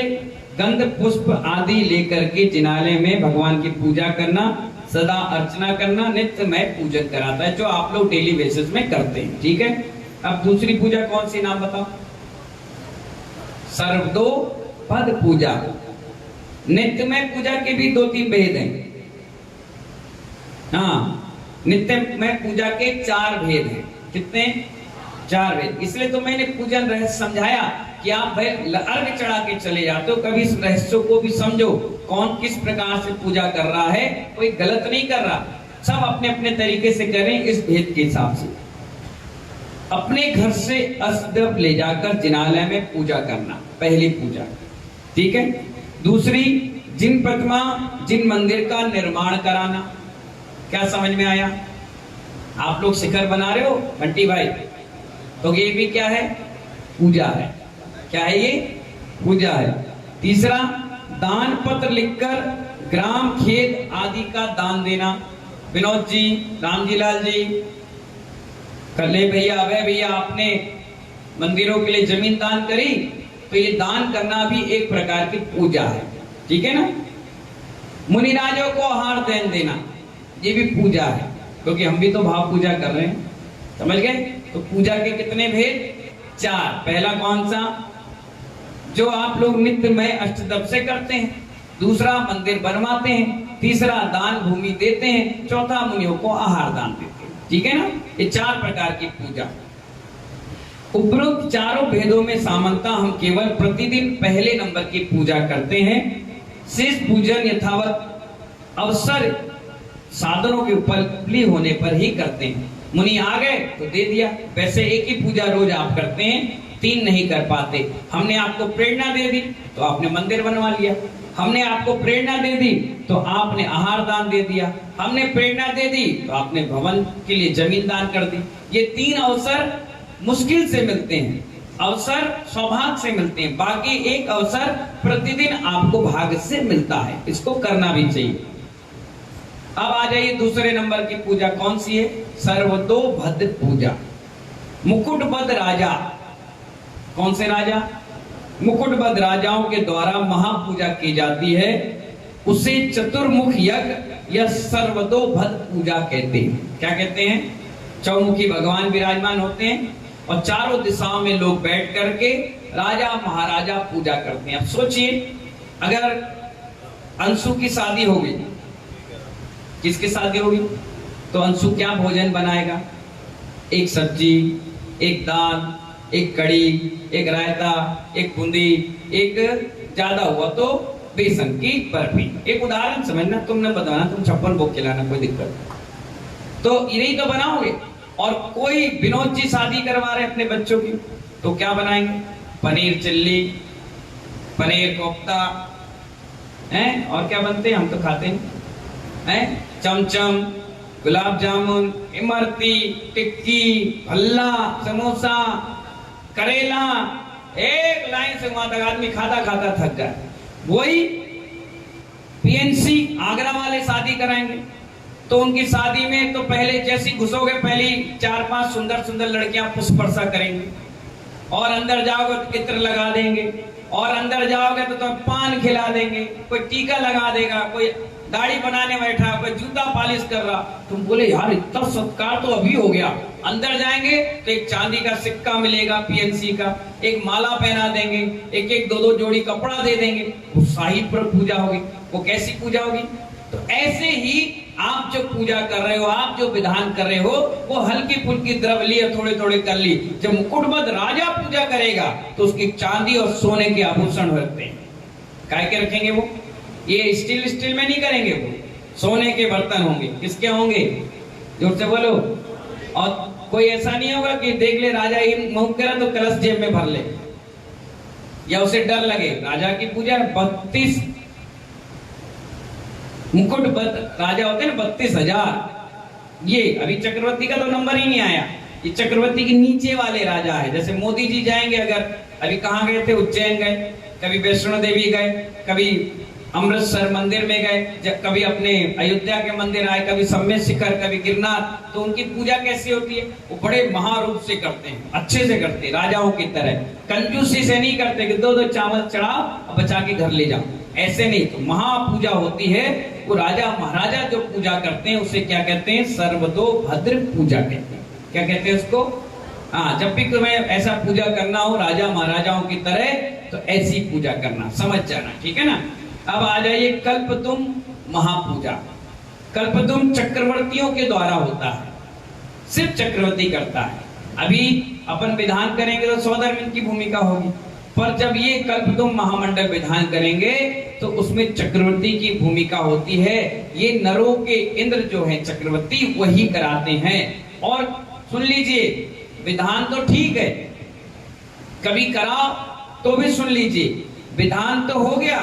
गंध पुष्प आदि लेकर के जिनालय में भगवान की पूजा करना, सदा अर्चना करना नित्यमय पूजन कराता है, जो आप लोग डेली बेसिस में करते हैं। ठीक है। अब दूसरी पूजा कौन सी, नाम बताओ? सर्वदो पद पूजा। नित्यमय पूजा के भी 2-3 भेद हैं। हाँ, नित्यमय पूजा के 4 भेद हैं। कितने? 4 भेद। इसलिए तो मैंने पूजन रहस्य समझाया कि आप भाई अर्घ चढ़ा के चले जाते हो, कभी इस रहस्य को भी समझो, कौन किस प्रकार से पूजा कर रहा है, कोई गलत नहीं कर रहा, सब अपने अपने तरीके से करें इस भेद के हिसाब से। अपने घर से अस्त्रप ले जाकर जिनालय में पूजा करना, पहली पूजा। ठीक है। दूसरी, जिन प्रतिमा जिन मंदिर का निर्माण कराना। क्या समझ में आया? आप लोग शिखर बना रहे हो बंटी भाई, तो ये भी क्या है? पूजा है। क्या है ये? पूजा है। तीसरा, दान पत्र लिखकर ग्राम खेत आदि का दान देना। विनोद जी, रामजी लाल जी, कल्ले भैया, अभय भैया, आपने मंदिरों के लिए जमीन दान करी, तो ये दान करना भी एक प्रकार की पूजा है। ठीक है ना। मुनिराजों को आहार दान देना, ये भी पूजा है, क्योंकि हम भी तो भाव पूजा कर रहे हैं। समझ गए? तो पूजा के कितने भेद? 4। पहला कौन सा? जो आप लोग नित्यमय अष्टदप से करते हैं। दूसरा, मंदिर बनवाते हैं। तीसरा, दान भूमि देते हैं। चौथा, मुनियों को आहार दान देते हैं। ठीक है ना। ये 4 प्रकार की पूजा। उपरोक्त चारों भेदों में समानता हम केवल प्रतिदिन पहले नंबर की पूजा करते हैं। शेष पूजन यथावत अवसर साधनों के उपलब्धि होने पर ही करते हैं। मुनि आ गए तो दे दिया। वैसे एक ही पूजा रोज आप करते हैं, 3 नहीं कर पाते। हमने आपको प्रेरणा दे दी तो आपने मंदिर बनवा लिया, हमने आपको प्रेरणा दे दी तो आपने आहार दान दे दिया, हमने प्रेरणा दे दी तो आपने भवन के लिए जमीन दान कर दी। ये 3 अवसर मुश्किल से मिलते हैं, अवसर सौभाग्य से मिलते हैं, बाकी एक अवसर प्रतिदिन आपको भाग्य से मिलता है, इसको करना भी चाहिए। अब आ जाइए दूसरे नंबर की पूजा कौन सी है? सर्वतो भद्र पूजा। मुकुटबद्ध राजा। कौन से राजा? मुकुटबद्ध राजाओं के द्वारा महापूजा की जाती है, उसे चतुर्मुख यज्ञ या सर्वतो भद्र पूजा कहते हैं। क्या कहते हैं? चौमुखी भगवान विराजमान होते हैं और चारों दिशाओं में लोग बैठ करके राजा महाराजा पूजा करते हैं। अब सोचिए, अगर अंशु की शादी होगी, किसकी शादी होगी, तो अंशु क्या भोजन बनाएगा? एक सब्जी, एक दाल, एक कड़ी, एक रायता, एक बूंदी, एक ज्यादा हुआ तो बेसन की बर्फी। एक उदाहरण समझना, तुम न बताना, तुम 56 भोग खिलाना, कोई दिक्कत। तो यही तो बनाओगे। और कोई विनोद जी शादी करवा रहे अपने बच्चों की, तो क्या बनाएंगे? पनीर चिल्ली, पनीर कोफ्ता, हैं? और क्या बनते हैं? हम तो खाते हैं, हैं? चमचम, गुलाब जामुन, इमरती, टिक्की, भल्ला, समोसा, करेला, एक लाइन से वहां तक आदमी खाता खाता थक जाए। वही पीएनसी आगरा वाले शादी कराएंगे तो उनकी शादी में तो पहले जैसी घुसोगे पहली 4-5 सुंदर सुंदर लड़कियां पुष्प वर्षा करेंगी, और अंदर जाओगे तो इत्र लगा देंगे, और अंदर जाओगे तो तुम्हें पान खिला देंगे, कोई टीका लगा देगा, कोई दाढ़ी बनाने बैठा, कोई जूता पॉलिश कर रहा। तुम बोले यार इतना सत्कार तो अभी हो गया। अंदर जाएंगे तो एक चांदी का सिक्का मिलेगा पीएनसी का, एक माला पहना देंगे, एक एक 2-2 जोड़ी कपड़ा दे देंगे। वो शाही पर पूजा होगी। वो कैसी पूजा होगी? तो ऐसे ही आप जो पूजा कर रहे हो, आप जो विधान कर रहे हो, वो हल्की फुल्की द्रव्य लिए थोड़े थोड़े कर ली। जब मुकुटबद्ध राजा पूजा करेगा तो उसकी चांदी और सोने के आभूषण रखते हैं। काय के रखेंगे वो? ये स्टील में नहीं करेंगे, वो सोने के बर्तन होंगे। किसके होंगे? जोर से बोलो। और कोई ऐसा नहीं होगा कि देख ले राजा ये मुंह करा तो कलश जेब में भर ले, या उसे डर लगे। राजा की पूजा 32 मुकुटबद्ध राजा होते हैं ना, 32,000। ये अभी चक्रवर्ती का तो नंबर ही नहीं आया। ये चक्रवर्ती के नीचे वाले राजा है। जैसे मोदी जी जाएंगे, अगर अभी कहाँ गए थे, उज्जैन गए, कभी वैष्णो देवी गए, कभी अमृतसर मंदिर में गए, कभी अपने अयोध्या के मंदिर आए, कभी सम्मेत शिखर, कभी गिरनार, तो उनकी पूजा कैसी होती है? वो बड़े महारूप से करते हैं, अच्छे से करते हैं, राजाओं की तरह। कंजूसी से नहीं करते कि 2-2 चावल चढ़ाओ और बचा के घर ले जाओ, ऐसे नहीं। तो महापूजा होती है। वो राजा महाराजा जो पूजा करते हैं उसे क्या कहते हैं? सर्वतोभद्र पूजा कहते हैं। क्या कहते हैं उसको? हाँ, जब भी तुम्हें ऐसा पूजा करना हो राजा महाराजाओं की तरह, तो ऐसी पूजा करना, समझ जाना, ठीक है ना। अब आ जाइए कल्पतुम महापूजा। कल्पतुम चक्रवर्तियों के द्वारा होता है, सिर्फ चक्रवर्ती करता है। अभी अपन विधान करेंगे तो सौधर्मिन की भूमिका होगी, पर जब ये कल्पतुम महामंडल विधान करेंगे तो उसमें चक्रवर्ती की भूमिका होती है। ये नरों के इंद्र जो है चक्रवर्ती, वही कराते हैं। और सुन लीजिए, विधान तो ठीक है, कभी कराओ तो भी सुन लीजिए, विधान तो हो गया।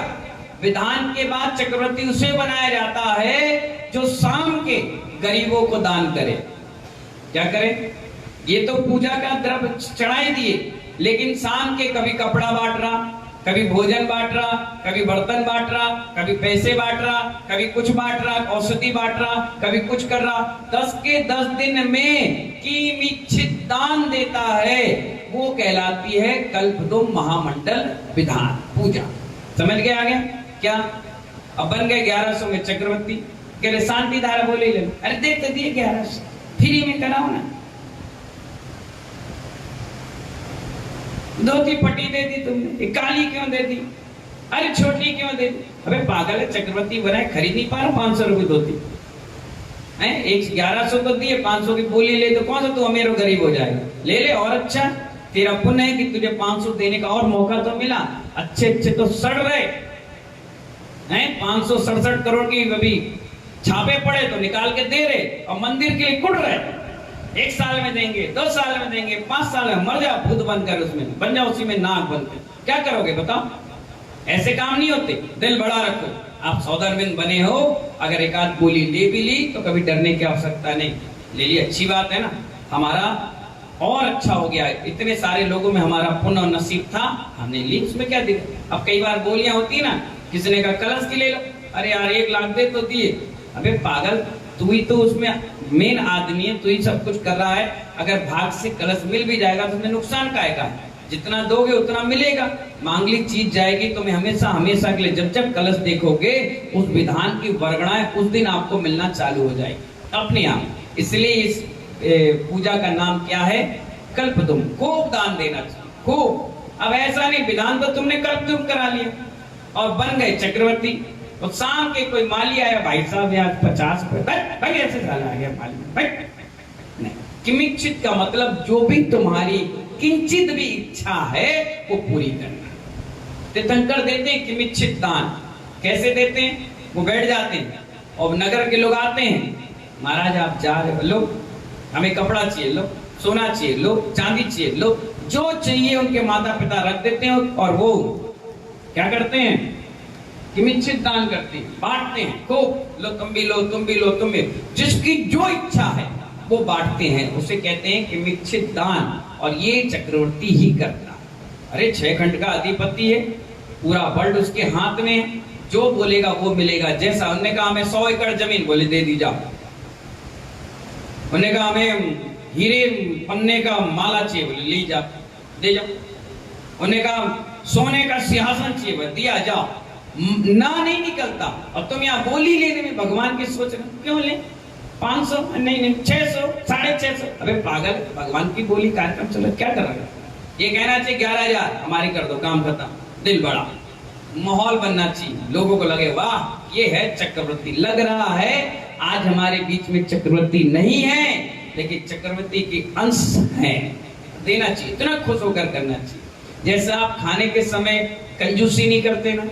विधान के बाद चक्रवर्ती उसे बनाया जाता है जो शाम के गरीबों को दान करे। क्या करे? ये तो पूजा का द्रव्य चढ़ाई दिए, लेकिन शाम के कभी कपड़ा बांट रहा, कभी भोजन बांट रहा, कभी बर्तन बांट रहा, कभी पैसे बांट रहा, कभी कुछ बांट रहा, औषधि बांट रहा, कभी कुछ कर रहा। 10 के 10 दिन में किमिच्छित दान देता है, वो कहलाती है कल्पतुम महामंडल विधान पूजा। समझ गए? आ गया क्या? अब बन गए 1100 में चक्रवर्ती। कह रहे शांति धारा बोले ले, अरे देख तो दिए 1100, फ्री में कराओ ना। धोती पट्टी दे दी तुमने, काली क्यों दे दी? अरे छोटी क्यों दे दी? अबे पागल है, चक्रवर्ती बनाए, खरीद नहीं पा रहा 500 रुपए धोती है। 1100 तो दिए, 500 की बोली ले तो कौन सा तू अमीर और गरीब हो जाएगा? ले ले, और अच्छा तेरा पुण्य है कि तुझे 500 देने का और मौका तो मिला। अच्छे अच्छे तो सड़ रहे हैं, 567 करोड़ की अभी छापे पड़े तो निकाल के दे रहे, और मंदिर के लिए कुड़ रहे। 1 साल में देंगे, 2 साल में देंगे, 5 साल में मर जाओ, भूत बनकर उसमें बन जाओ, उसी में नाक बनकर। क्या करोगे बताओ? ऐसे काम नहीं होते। दिल बड़ा रखो। आप सौधर्मिन बने हो, अगर एक आध बोली ले भी ली तो कभी डरने की आवश्यकता नहीं। ले ली, अच्छी बात है ना, हमारा और अच्छा हो गया। इतने सारे लोगों में हमारा पुण्य और नसीब था, हमने ली, उसमें क्या दिक्कत? अब कई बार बोलियां होती ना, किसी ने कहा कलश की ले लो, अरे यार 1 लाख दे तो दिए। अबे पागल, तू ही तो उसमें मेन आदमी है, तू ही सब कुछ कर रहा है। अगर भाग से कलश मिल भी जाएगा तो उसमें नुकसान काहेगा? जितना दोगे उतना मिलेगा। मांगलिक चीज जाएगी तुम्हें हमेशा हमेशा के लिए। जब जब कलश देखोगे उस विधान की वर्गणाएं उस दिन आपको मिलना चालू हो जाएगी अपने आप। इसलिए इस पूजा का नाम क्या है? कल्पतुम। खूब दान देना चाहिए, खूब। अब ऐसा नहीं विधान तो तुमने कल्पतुम करा लिया और बन गए चक्रवर्ती, तो शाम के कोई माली आया, भाई साहब यार 50 भाई ऐसे साला आ गया माली भाई। नहीं, किमिच्छित का मतलब जो भी तुम्हारी किंचित भी इच्छा है वो पूरी करना। तीर्थंकर देते हैं किमिच्छित दान। कैसे देते हैं? वो बैठ जाते हैं और नगर के लोग आते हैं, महाराज आप जा रहे हो, लो हमें कपड़ा चाहिए, लो सोना चाहिए, लो चांदी चाहिए, लो जो चाहिए उनके माता पिता रख देते हैं। और वो क्या करते हैं? किंचित दान करते हैं, बांटते हैं, खूब लो तुम भी लो, तुम भी लो, तुम भी। जिसकी जो इच्छा है वो बांटते हैं, उसे कहते हैं किंचित दान। और ये चक्रवर्ती ही करता है। अरे 6 खंड का अधिपति है, पूरा वर्ल्ड उसके हाथ में है, जो बोलेगा वो मिलेगा। जैसा उन्होंने कहा हमें 100 एकड़ जमीन, बोले दे दी जाओ। उन्होंने कहा हमें हीरे पन्ने का माला चाहिए, बोले ले जा, दे जाओ। उन्होंने कहा सोने का सिंहासन चाहिए, बोले दिया जाओ। ना नहीं निकलता। और तुम यहाँ बोली लेने में भगवान की सोच रहे, क्यों ले 500 नहीं 600 650। अबे पागल, भगवान की बोली कार्यक्रम चलो, क्या कर रहा है? ये कहना चाहिए 11,000 हमारी कर दो, काम खत्म। दिल बड़ा, माहौल बनना चाहिए, लोगों को लगे वाह ये है चक्रवर्ती। लग रहा है आज हमारे बीच में चक्रवर्ती नहीं है, लेकिन चक्रवर्ती के अंश हैं। देना चाहिए, इतना खुश होकर करना चाहिए। जैसा आप खाने के समय कंजूसी नहीं करते ना,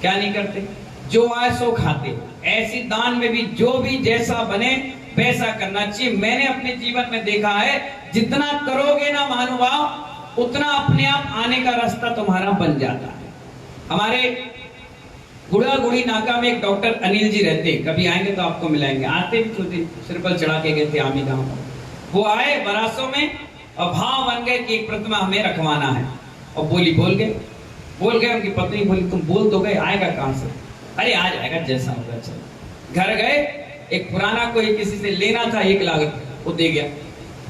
क्या नहीं करते, जो आए सो खाते, ऐसी दान में भी जो भी जैसा बने वैसा करना चाहिए। मैंने अपने जीवन में देखा है, जितना करोगे ना महानुभाव, उतना अपने आप आने का रास्ता तुम्हारा बन जाता है। हमारे गुड़ा गुड़ी नाका में एक डॉक्टर अनिल जी रहते, कभी आएंगे तो आपको मिलाएंगे। आते भी तो सिर पर चढ़ा के गए थे आमी गांव। वो आए बरासों में और भाव बन गए कि एक प्रतिमा हमें रखवाना है। और बोल गए। उनकी पत्नी बोली तुम बोल तो गए, आएगा कहां से? अरे आ जाएगा जैसा होगा, चलो। घर गए, एक पुराना कोई किसी से लेना था 1 लाख, वो दे गया।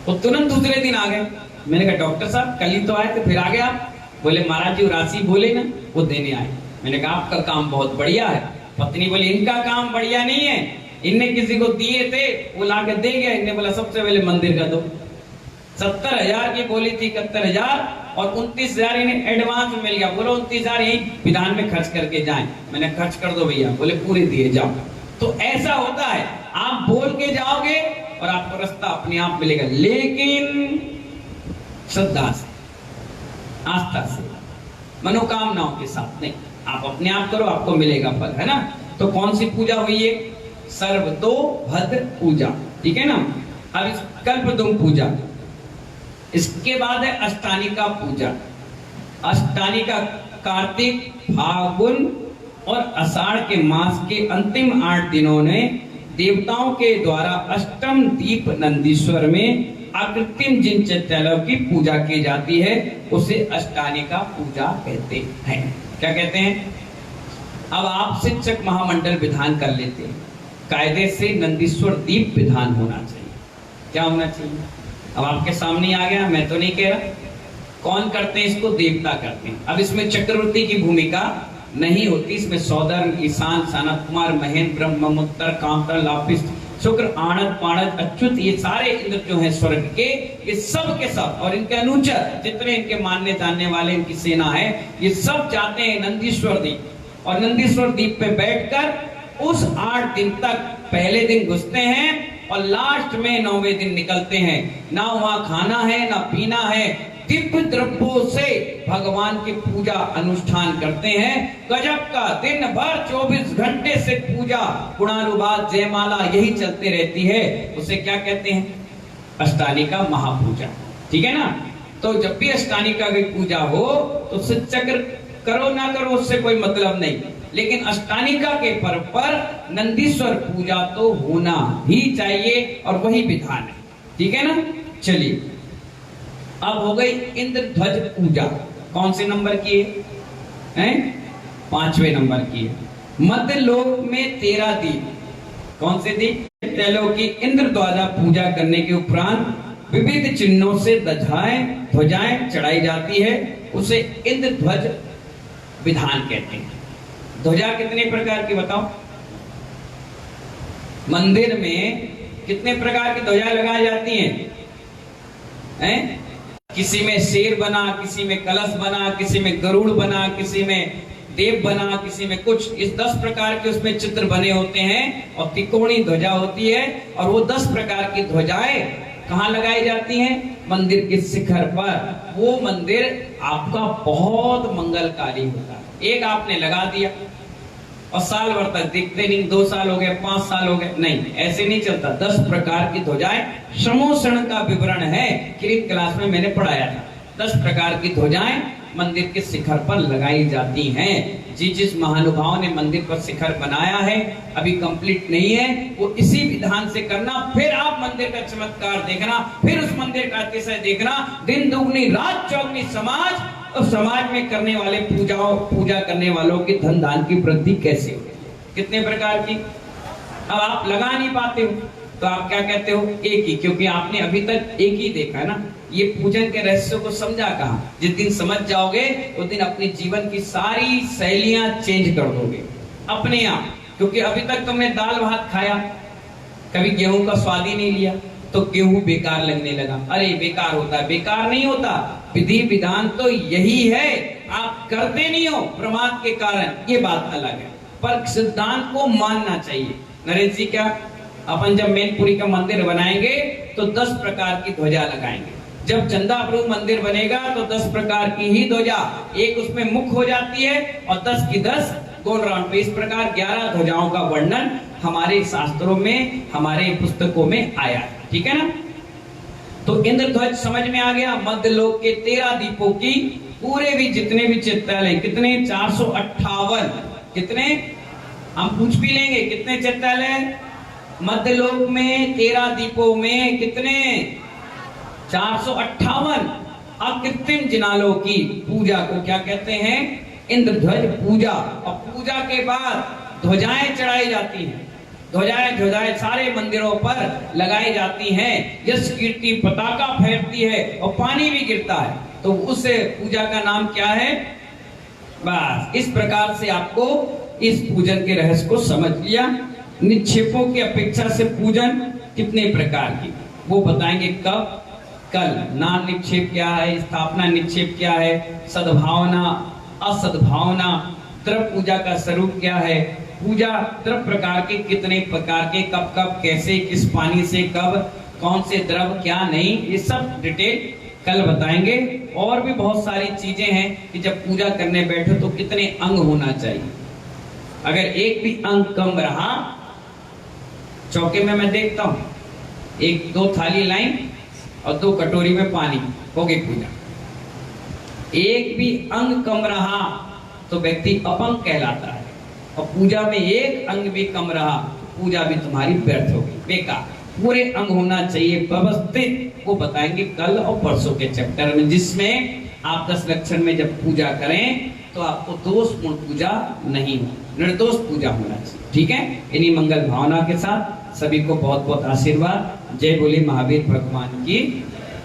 वो तुरंत दूसरे दिन आ गए। मैंने कहा डॉक्टर साहब कल ही तो आए थे, फिर आ गए आप? बोले महाराज जी राशि बोले ना, वो देने आए। मैंने कहा आपका काम बहुत बढ़िया है। पत्नी बोली इनका काम बढ़िया नहीं है, इनने किसी को दिए थे, वो लाके दे गया। इनने बोला सबसे पहले मंदिर का दो। 70,000 की बोली थी, 71,000 और 29,000 इन्हें एडवांस में मिल गया। बोलो 29,000 यही विधान में खर्च करके जाएं। मैंने खर्च कर दो भैया, बोले पूरे दिए जाओ। तो ऐसा होता है, आप बोल के जाओगे और आपको रास्ता अपने आप मिलेगा, लेकिन श्रद्धा से, आस्था से, मनोकामनाओं के साथ नहीं। आप अपने आप करो, आपको मिलेगा फल, है ना। तो कौन सी पूजा हुई है? सर्वतोभद्र पूजा, ठीक है ना। अब कल्पद्रुम पूजा, इसके बाद है अष्टानिका पूजा। अष्टानिका कार्तिक, फागुन और आषाढ़ के मास के अंतिम 8 दिनों में देवताओं के द्वारा अष्टम दीप नंदीश्वर में अकृत्रिम जिन चैत्यालयों की पूजा की जाती है, उसे अष्टानिका पूजा कहते हैं। क्या कहते हैं? अब आप शिक्षक महामंडल विधान कर लेते हैं, कायदे से नंदीश्वर दीप विधान होना चाहिए। क्या होना चाहिए? अब आपके सामने आ गया, मैं तो नहीं कह रहा। कौन करते हैं इसको? देवता करते हैं। अब इसमें चक्रवर्ती की भूमिका नहीं होती। इसमें सौदर्म, ईशान, सनत कुमार, महेंद्र, ब्रह्ममुत्तर, कामतर, लापिस, शुक्र, आणद, पाणद, अच्युत, ये सारे इंद्र जो हैं स्वर्ग के, ये सब के सब और इनके अनुचर जितने इनके मानने जानने वाले इनकी सेना है, ये सब जाते हैं नंदीश्वर दीप। और नंदीश्वर दीप पे बैठकर उस 8 दिन तक पहले दिन घुसते हैं और लास्ट में 9वें दिन निकलते हैं। ना वहां खाना है ना पीना है, दिव्य द्रव्यों से भगवान की पूजा अनुष्ठान करते हैं। गजब का, दिन भर 24 घंटे से पूजा, गुणानुवाद, जयमाला यही चलते रहती है। उसे क्या कहते हैं? अष्टानिका महापूजा, ठीक है ना। तो जब भी अष्टानिका की पूजा हो तो चक्र करो ना करो उससे कोई मतलब नहीं, लेकिन अष्टानिका के पर्व पर नंदीश्वर पूजा तो होना ही चाहिए और वही विधान है, ठीक है ना। चलिए, अब हो गई इंद्रध्वज पूजा। कौन से नंबर की है? 5वें नंबर की है। मध्य लोक में 13 दीप। कौन से दीप? त्रैलोक की इंद्र द्वारा पूजा करने के उपरांत विविध चिन्हों से ध्वजाएं चढ़ाई जाती है, उसे इंद्रध्वज विधान कहते हैं। ध्वजा कितने प्रकार की बताओ? मंदिर में कितने प्रकार की ध्वजा लगाई जाती हैं? किसी में शेर बना, किसी में कलश बना, किसी में गरुड़ बना, किसी में देव बना, किसी में कुछ। इस 10 प्रकार के उसमें चित्र बने होते हैं और त्रिकोणी ध्वजा होती है। और वो 10 प्रकार की ध्वजाएं कहाँ लगाई जाती हैं? मंदिर के शिखर पर। वो मंदिर आपका बहुत मंगलकारी होता है। एक आपने लगा दिया और साल भर तक दिखते नहीं, 2 साल हो गए, 5 साल हो गए, नहीं, ऐसे नहीं चलता। 10 प्रकार की ध्वजाएं, समोषण का विवरण है, किरित क्लास में मैंने पढ़ाया था। 10 प्रकार की ध्वजाएं मंदिर के शिखर पर लगाई जाती हैं। जिस महानुभाव ने मंदिर पर शिखर बनाया है, अभी कंप्लीट नहीं है, वो इसी विधान से करना। फिर आप मंदिर का चमत्कार देखना, फिर उस मंदिर का अतिशय देखना। दिन दुगनी रात चौगनी समाज, और समाज में करने वाले पूजा करने वालों की धन दान की वृद्धि कैसे हो। कितने प्रकार की, अब आप लगा नहीं पाते हो तो आप क्या कहते हो, एक ही, क्योंकि आपने अभी तक एक ही देखा है ना। ये पूजन के रहस्य को समझा कहां। जिस दिन समझ जाओगे उस दिन अपने जीवन की सारी शैलियां चेंज कर दोगे अपने आप। क्योंकि अभी तक तुमने दाल भात खाया, कभी गेहूं का स्वाद ही नहीं लिया, तो गेहूं बेकार लगने लगा। अरे बेकार होता है, बेकार नहीं होता। विधि विधान तो यही है, आप करते नहीं हो प्रमाद के कारण, ये बात अलग है। पर सिद्धांत को मानना चाहिए। नरेश जी, क्या अपन जब मैनपुरी का मंदिर बनाएंगे तो 10 प्रकार की ध्वजा लगाएंगे। जब चंदाप्रभु मंदिर बनेगा तो 10 प्रकार की ही ध्वजा, एक उसमें मुख्य हो जाती है और 10 की 10 गोल राउंड पे। इस प्रकार 11 ध्वजाओं का वर्णन हमारे शास्त्रों में, हमारे पुस्तकों में आया है। ठीक है ना। तो इंद्र ध्वज समझ में आ गया। मध्य लोक के 13 दीपों की पूरे भी जितने भी चित्रालय, कितने 458, कितने हम पूछ भी लेंगे कितने चित्रालय मध्य लोक में 13 दीपों में, कितने 458 अकृत्रिम जिनालों की पूजा को क्या कहते हैं, इंद्रध्वज पूजा। और पूजा के बाद ध्वजाएं चढ़ाई जाती हैं। ध्वजाएं सारे मंदिरों पर लगाई जाती हैं। यश कीर्ति पताका फैलती है और पानी भी गिरता है, तो उस पूजा का नाम क्या है। बस इस प्रकार से आपको इस पूजन के रहस्य को समझ लिया। निक्षेपों की अपेक्षा से पूजन कितने प्रकार की वो बताएंगे कब, कल। नाम निक्षेप क्या है, स्थापना निक्षेप क्या है, सद्भावना असद्भावना, द्रव्य पूजा का स्वरूप क्या है, पूजा द्रव्य प्रकार के कितने प्रकार के, कब कब कैसे, किस पानी से, कब कौन से द्रव्य क्या नहीं, ये सब डिटेल कल बताएंगे। और भी बहुत सारी चीजें हैं कि जब पूजा करने बैठो तो कितने अंग होना चाहिए। अगर एक भी अंग कम रहा, चौके में मैं देखता हूं 1-2 थाली लाइन और 2 कटोरी में पानी, हो गई पूजा। एक भी अंग कम रहा तो व्यक्ति अपंग कहलाता है। और पूजा में एक अंग भी कम रहा, पूजा भी तुम्हारी व्यर्थ होगी, बेकार। पूरे अंग होना चाहिए व्यवस्थित, वो बताएंगे कल और परसों के चैप्टर में, जिसमें आप 10 लक्षण में जब पूजा करें तो आपको दोषपूर्ण पूजा नहीं हो, निर्दोष पूजा होना चाहिए। ठीक है। इन्हीं मंगल भावना के साथ सभी को बहुत बहुत आशीर्वाद। जय बोले महावीर भगवान की।